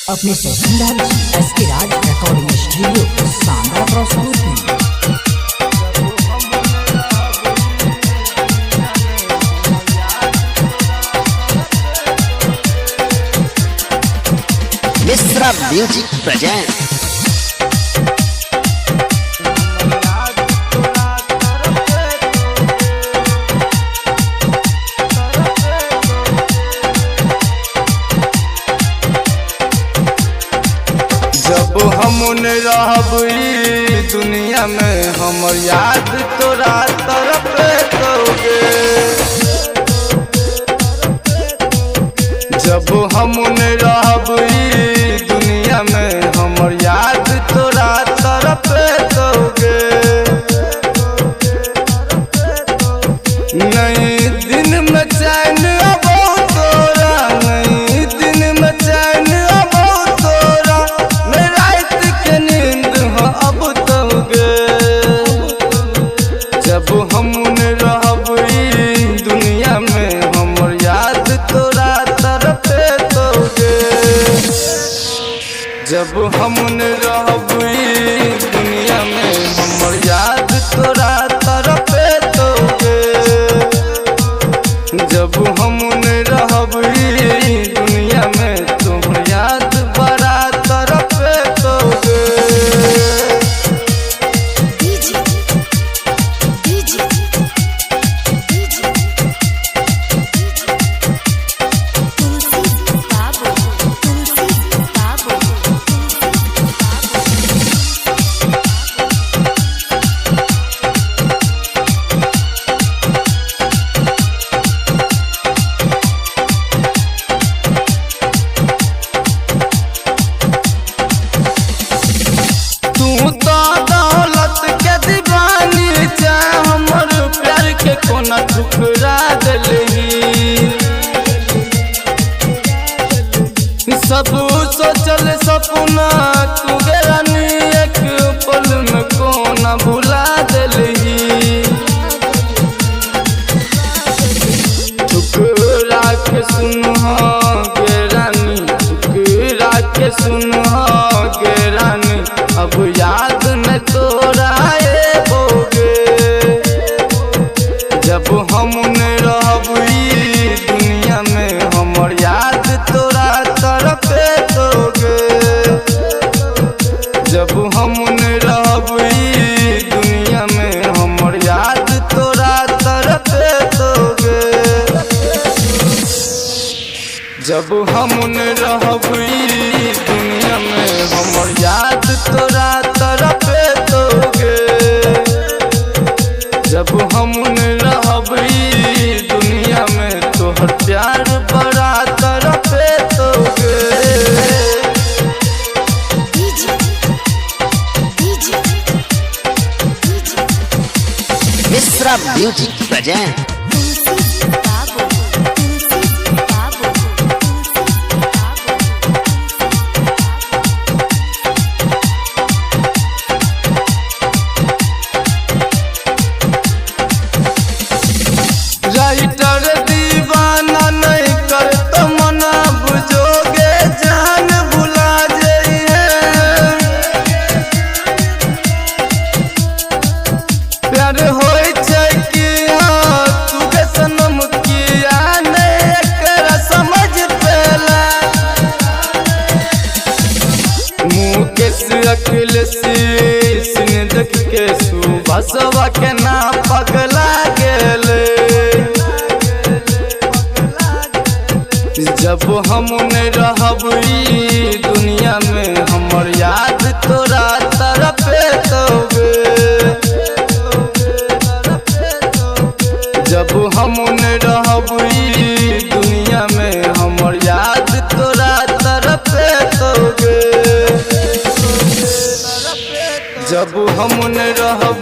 अपने पसंदीदा एसके राज recording studio शानदार प्रस्तुति। Mishra music present. जब हम रहब दुनिया में हमर याद तोरा तरफ दोगे। जब हम रहब दुनिया में हमर याद तोरा तरफ दोगे। नई दिन में चैन अबो तोरा, नई दिन में चैन अबो तोरा, रात के नींद हो अब दोगे। जब हम रहब दुनिया में हमर याद तोरा तरफ दोगे। जब हम रहब दुनिया में हमर याद तोरा तरफ दोगे। जब हम रहब दुनिया में तुम याद बड़ा तरफ दोगे। कोना ठुकरा दिलही सब सोचल सपना तू गेरानी एक पल में कोना भुला दिलही। ठुकरा के सुनहा गेरानी, ठुकरा के सुनहा गेरानी, अब याद न तोरा बोगे। जब हम रहब दुनिया में हमर याद तोरा तरफ दोगे। जब हम रहब दुनिया में हमर याद तोरा तरफ दोगे। जब हम रहब दुनिया में हमर याद तोरा तरफ दोगे। जब हम रहब दुनिया में तोहर प्यार बड़ा तरफ दोगे। Mishra music present. राइटर दीवाना नहीं कर तो मना बुझोगे, जान भुला जाइए। प्यार होय छै कि तू के सनम किया नहीं एकरा समझ पेला। मुँह के अखिल सीन देख के सुबह सवा के ना पगला गेले। जब हम रहब दुनिया में हमर याद तोरा तरफ दोगे। जब हम रहब दुनिया में हमर याद तोरा तरफ दोगे। जब हम रहब